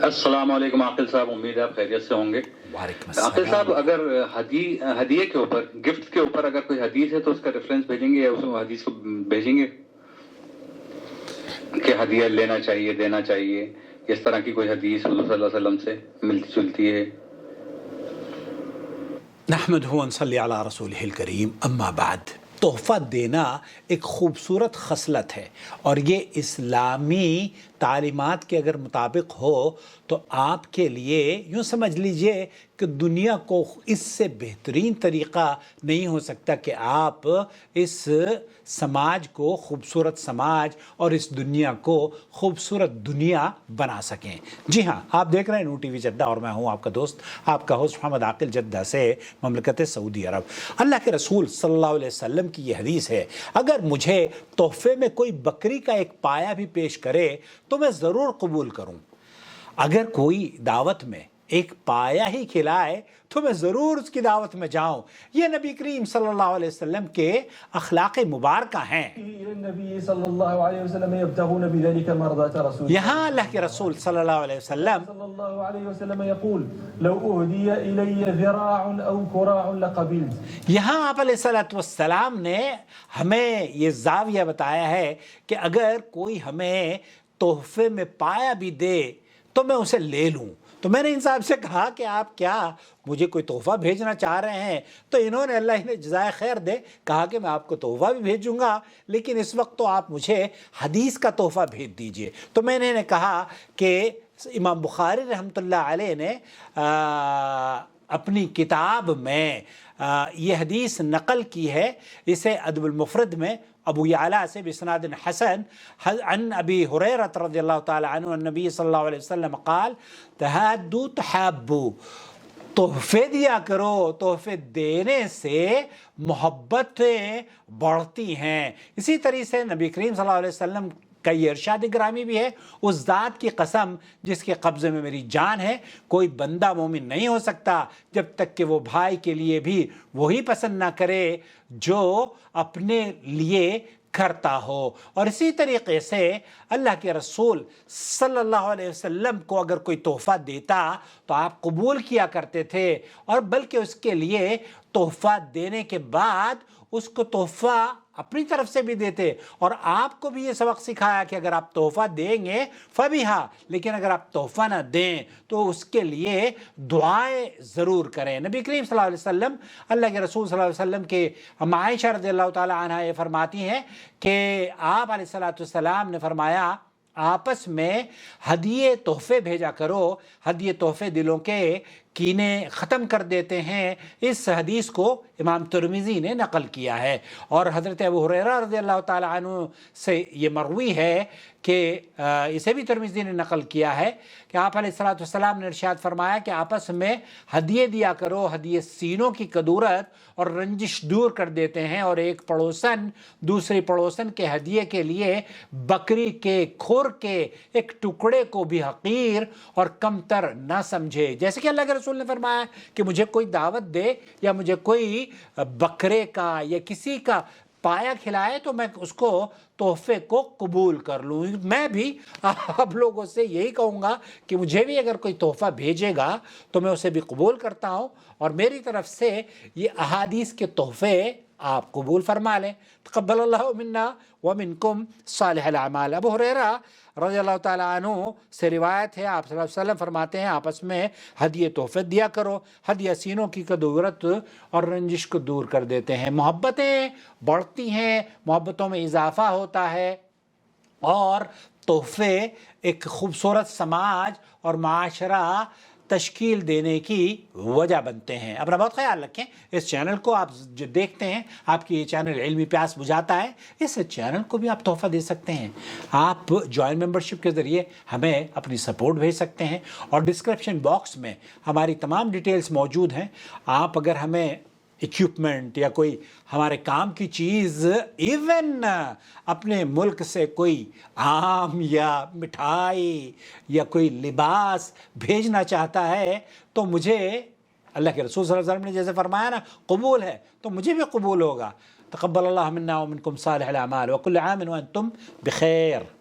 السلام علیکم عاقل صاحب، امید ہے آپ خیریت سے ہوں گے. وعلیکم عاقل السلام. صاحب، اگر ہدیے کے اوپر، گفٹ کے اوپر اگر کوئی حدیث ہے تو اس کا ریفرنس بھیجیں گے یا اس حدیث کو بھیجیں گے کہ ہدیہ لینا چاہیے، دینا چاہیے، اس طرح کی کوئی حدیث حضور صلی اللہ علیہ وسلم سے ملتی جلتی ہے؟ نحمدہ و نصلی علی رسولہ الکریم، اما بعد. تحفہ دینا ایک خوبصورت خصلت ہے، اور یہ اسلامی تعلیمات کے اگر مطابق ہو تو آپ کے لیے یوں سمجھ لیجئے کہ دنیا کو اس سے بہترین طریقہ نہیں ہو سکتا کہ آپ اس سماج کو خوبصورت سماج اور اس دنیا کو خوبصورت دنیا بنا سکیں. جی ہاں، آپ دیکھ رہے ہیں نو ٹی وی جدہ، اور میں ہوں آپ کا دوست، آپ کا ہوسٹ محمد عاقل، جدہ سے، مملکت سعودی عرب. اللہ کے رسول صلی اللہ علیہ وسلم کی یہ حدیث ہے، اگر مجھے تحفے میں کوئی بکری کا ایک پایا بھی پیش کرے تو میں ضرور قبول کروں. اگر کوئی دعوت میں ایک پایا ہی کھلائے تو میں ضرور اس کی دعوت میں جاؤں. یہ نبی کریم صلی اللہ علیہ وسلم کے اخلاق مبارکہ ہیں. یہاں اللہ کے رسول صلی اللہ علیہ وسلم یہاں آپ علیہ السلام نے ہمیں یہ زاویہ بتایا ہے کہ اگر کوئی ہمیں تحفے میں پایا بھی دے تو میں اسے لے لوں. تو میں نے ان صاحب سے کہا کہ آپ کیا مجھے کوئی تحفہ بھیجنا چاہ رہے ہیں؟ تو انہوں نے، اللہ انہیں جزائے خیر دے، کہا کہ میں آپ کو تحفہ بھی بھیجوں گا، لیکن اس وقت تو آپ مجھے حدیث کا تحفہ بھیج دیجئے. تو میں نے کہا کہ امام بخاری رحمۃ اللہ علیہ نے اپنی کتاب میں یہ حدیث نقل کی ہے، اسے ادب المفرد میں ابو یعلا سے بسناد حسن عن ابی ہریرہ رضی اللہ تعالی عنہ النبی صلی اللہ علیہ وسلم قال تہادوا تحابوا، تحفے دیا کرو، تحفے دینے سے محبتیں بڑھتی ہیں. اسی طریقے سے نبی کریم صلی اللہ علیہ وسلم کا یہ ارشاد گرامی بھی ہے، اس ذات کی قسم جس کے قبضے میں میری جان ہے، کوئی بندہ مومن نہیں ہو سکتا جب تک کہ وہ بھائی کے لیے بھی وہی پسند نہ کرے جو اپنے لیے کرتا ہو. اور اسی طریقے سے اللہ کے رسول صلی اللہ علیہ وسلم کو اگر کوئی تحفہ دیتا تو آپ قبول کیا کرتے تھے، اور بلکہ اس کے لیے تحفہ دینے کے بعد اس کو تحفہ اپنی طرف سے بھی دیتے. اور آپ کو بھی یہ سبق سکھایا کہ اگر آپ تحفہ دیں گے فبیہا، لیکن اگر آپ تحفہ نہ دیں تو اس کے لیے دعائیں ضرور کریں. نبی کریم صلی اللہ علیہ وسلم، اللہ کے رسول صلی اللہ علیہ وسلم کے عائشہ رضی اللہ تعالی عنہ یہ فرماتی ہیں کہ آپ علیہ السلام نے فرمایا آپس میں ہدیے تحفے بھیجا کرو، ہدیے تحفے دلوں کے کینے ختم کر دیتے ہیں. اس حدیث کو امام ترمذی نے نقل کیا ہے، اور حضرت ابو ہریرہ رضی اللہ تعالی عنہ سے یہ مروی ہے کہ اسے بھی ترمذی نے نقل کیا ہے کہ آپ علیہ السلام نے ارشاد فرمایا کہ آپس میں ہدیے دیا کرو، ہدیے سینوں کی کدورت اور رنجش دور کر دیتے ہیں، اور ایک پڑوسن دوسرے پڑوسن کے ہدیے کے لیے بکری کے کھر کے ایک ٹکڑے کو بھی حقیر اور کمتر نہ سمجھے. جیسے کہ اللہ کے رسول نے فرمایا کہ مجھے کوئی دعوت دے یا مجھے کوئی بکرے کا یا کسی کا پایا کھلائے تو میں اس کو تحفے کو قبول کر لوں. میں بھی آپ لوگوں سے یہی کہوں گا کہ مجھے بھی اگر کوئی تحفہ بھیجے گا تو میں اسے بھی قبول کرتا ہوں، اور میری طرف سے یہ احادیث کے تحفے آپ قبول فرما لیں. تقبل اللہ منا ومنکم صالح الاعمال. ابو ہریرہ رضی اللہ تعالیٰ عنہ سے روایت ہے، آپ صلی اللہ علیہ وسلم فرماتے ہیں آپس میں ہدیے تحفے دیا کرو، ہدیہ سینوں کی کدورت اور رنجش کو دور کر دیتے ہیں. محبتیں بڑھتی ہیں، محبتوں میں اضافہ ہوتا ہے، اور تحفے ایک خوبصورت سماج اور معاشرہ تشکیل دینے کی وجہ بنتے ہیں. اپنا بہت خیال رکھیں. اس چینل کو آپ جو دیکھتے ہیں، آپ کی یہ چینل علمی پیاس بجھاتا ہے، اس چینل کو بھی آپ تحفہ دے سکتے ہیں. آپ جوائن ممبرشپ کے ذریعے ہمیں اپنی سپورٹ بھیج سکتے ہیں، اور ڈسکرپشن باکس میں ہماری تمام ڈیٹیلز موجود ہیں. آپ اگر ہمیں ایکوپمنٹ یا کوئی ہمارے کام کی چیز، ایون اپنے ملک سے کوئی آم یا مٹھائی یا کوئی لباس بھیجنا چاہتا ہے تو مجھے، اللہ کے رسول صلی اللہ علیہ وسلم نے جیسے فرمایا نا قبول ہے، تو مجھے بھی قبول ہوگا. تقبل اللہ منا ومنکم صالح الاعمال وکل عام وانتم بخیر.